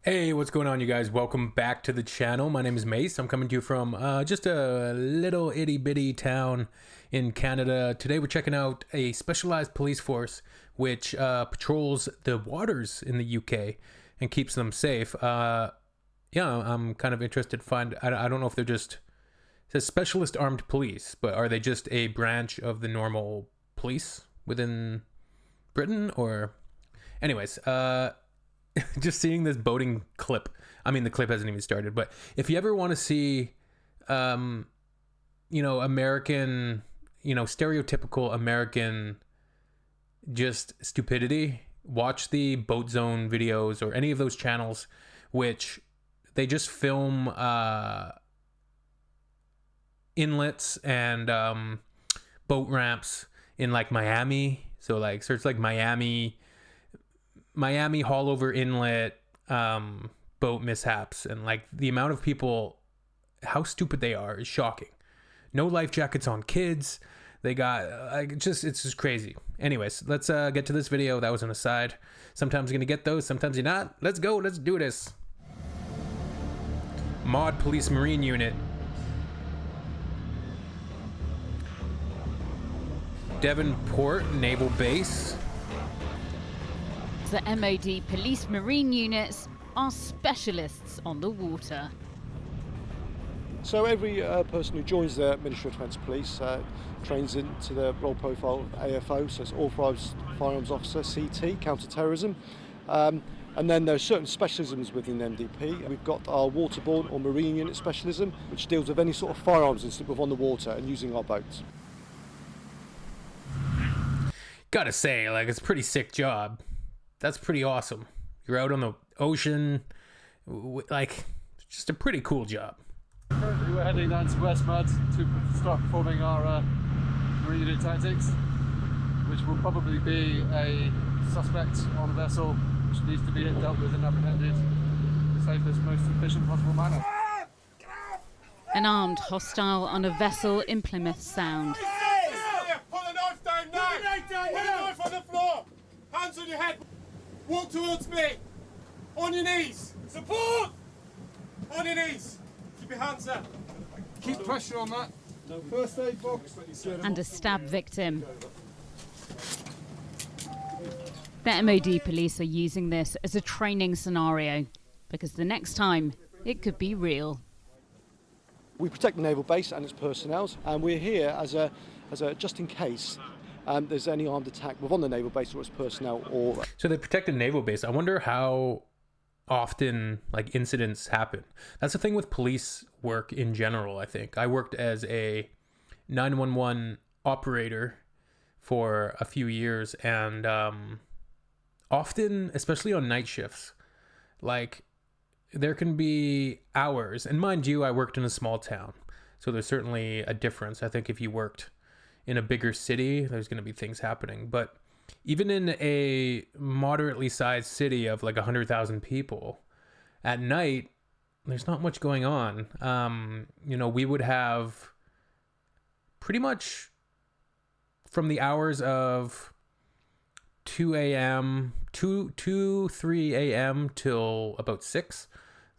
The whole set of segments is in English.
Hey, what's going on, you guys? Welcome back to the channel. My name is Mace. I'm coming to you from just a little itty bitty town in Canada. Today we're checking out a specialized police force which patrols the waters in the UK and keeps them safe. Yeah, I'm kind of interested to find, I don't know if they're just, it says specialist armed police, but are they just a branch of the normal police within Britain? Or anyways, just seeing this boating clip. I mean, the clip hasn't even started, but if you ever want to see, American, stereotypical American just stupidity, watch the Boat Zone videos or any of those channels, which they just film inlets and boat ramps in like Miami. So like search like Miami Haulover Inlet boat mishaps, and like the amount of people, how stupid they are is shocking. No life jackets on kids. They got it's just crazy. Anyways, let's get to this video. That was an aside. Sometimes you're gonna get those, sometimes you're not. Let's go. Let's do this. Mod Police Marine Unit. Devonport Naval Base. The MOD Police Marine units are specialists on the water. So every person who joins the Ministry of Defence Police trains into the role profile of AFO, so it's Authorised Firearms Officer, CT, counter-terrorism. And then there are certain specialisms within MDP. We've got our waterborne or marine unit specialism, which deals with any sort of firearms incident on the water and using our boats. Gotta say, like, it's a pretty sick job. That's pretty awesome. You're out on the ocean, like, just a pretty cool job. Currently we're heading down to Westmud to start performing our marine unit tactics, which will probably be a suspect on a vessel which needs to be dealt with and apprehended in the safest, most efficient possible manner. An armed hostile on a vessel in Plymouth Sound. Put the knife down now! Put the knife on the floor! Hands on your head! Walk towards me! On your knees! Support! On your knees! Keep your hands up. Keep pressure on that. No first aid box. And a stab victim. The MOD police are using this as a training scenario because the next time it could be real. We protect the naval base and its personnel, and we're here as a just in case there's any armed attack within the naval base or its personnel. Or So they protect the naval base. I wonder how often like incidents happen. That's the thing with police work in general. I think I worked as a 911 operator for a few years, and often, especially on night shifts, like there can be hours. And mind you, I worked in a small town, so there's certainly a difference. I think if you worked in a bigger city, there's going to be things happening. But even in a moderately sized city of like 100,000 people, at night, there's not much going on. We would have pretty much from the hours of 3 a.m. till about 6. So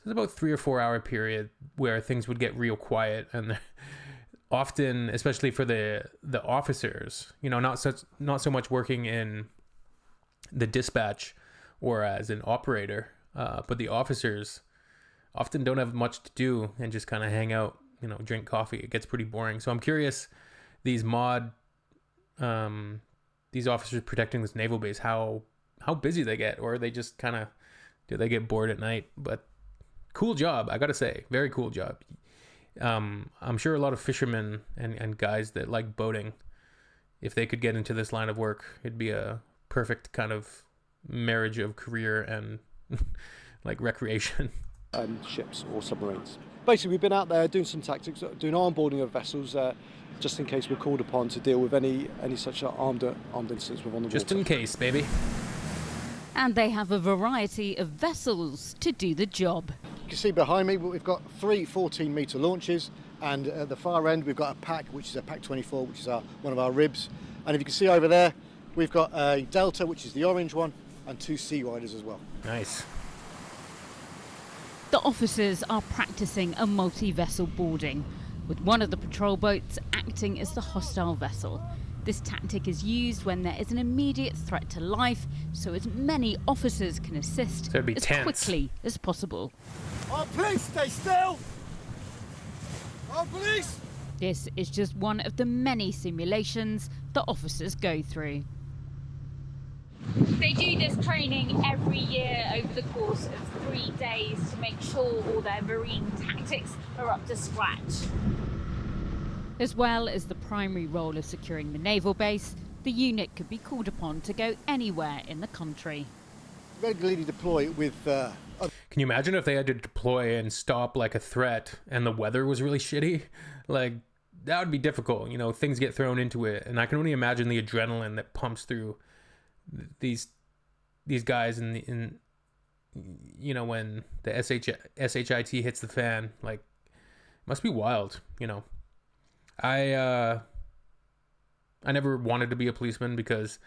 it's about 3 or 4 hour period where things would get real quiet, and often, especially for the officers, not so much working in the dispatch or as an operator, but the officers often don't have much to do and just kind of hang out, drink coffee. It gets pretty boring. So I'm curious, these officers protecting this naval base, how busy they get, or they just kind of, do they get bored at night? But cool job, I gotta say, very cool job. I'm sure a lot of fishermen and guys that like boating, if they could get into this line of work, it'd be a perfect kind of marriage of career and like recreation. ships or submarines. Basically, we've been out there doing some tactics, doing armboarding of vessels, just in case we're called upon to deal with any such armed incidents on the water. Just in case, baby. And they have a variety of vessels to do the job. You can see behind me we've got 3 14-metre launches, and at the far end we've got a pack, which is a Pack 24, which is one of our ribs. And if you can see over there, we've got a Delta, which is the orange one, and 2 Sea Riders as well. Nice. The officers are practicing a multi-vessel boarding, with one of the patrol boats acting as the hostile vessel. This tactic is used when there is an immediate threat to life, so as many officers can assist So it'd be as tense. quickly as possible. All police, stay still! All police! This is just one of the many simulations the officers go through. They do this training every year over the course of 3 days to make sure all their marine tactics are up to scratch. As well as the primary role of securing the naval base, the unit could be called upon to go anywhere in the country. Regularly deploy with Can you imagine if they had to deploy and stop like a threat and the weather was really shitty? Like, that would be difficult. You know, things get thrown into it. And I can only imagine the adrenaline that pumps through these guys in you know, when the SHIT hits the fan. Like, it must be wild, you know. I never wanted to be a policeman because,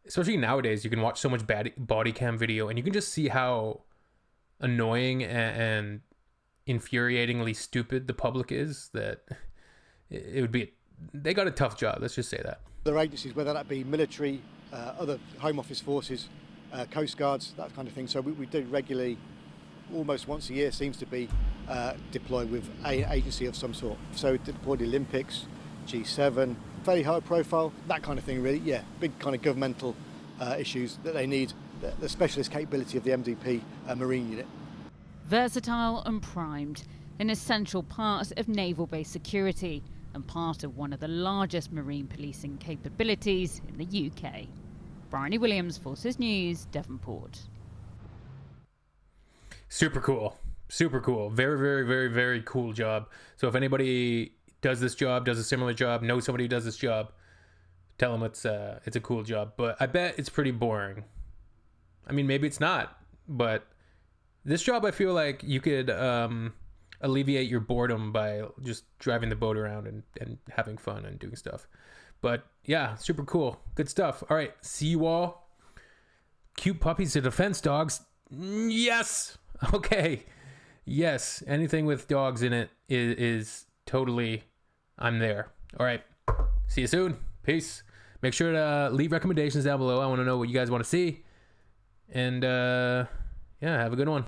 especially nowadays, you can watch so much bad body cam video and you can just see how annoying and infuriatingly stupid the public is, that it would be, they got a tough job, let's just say that. other agencies, whether that be military, other Home Office forces, Coast Guards, that kind of thing. So we do regularly, almost once a year seems to be, deployed with an agency of some sort. So deployed Olympics, G7, fairly high profile, that kind of thing really, yeah. Big kind of governmental issues that they need, the specialist capability of the MDP Marine Unit. Versatile and primed, an essential part of naval base security and part of one of the largest marine policing capabilities in the UK. Bryony Williams, Forces News, Devonport. Super cool. Super cool. Very, very, very, very cool job. So if anybody does this job, does a similar job, knows somebody who does this job, tell them it's a cool job. But I bet it's pretty boring. I mean, maybe it's not. But this job, I feel like you could alleviate your boredom by just driving the boat around and having fun and doing stuff. But yeah, super cool. Good stuff. All right. See you all. Cute puppies to defense dogs. Yes. Okay. Yes. Anything with dogs in it is totally, I'm there. All right. See you soon. Peace. Make sure to leave recommendations down below. I want to know what you guys want to see. And yeah, have a good one.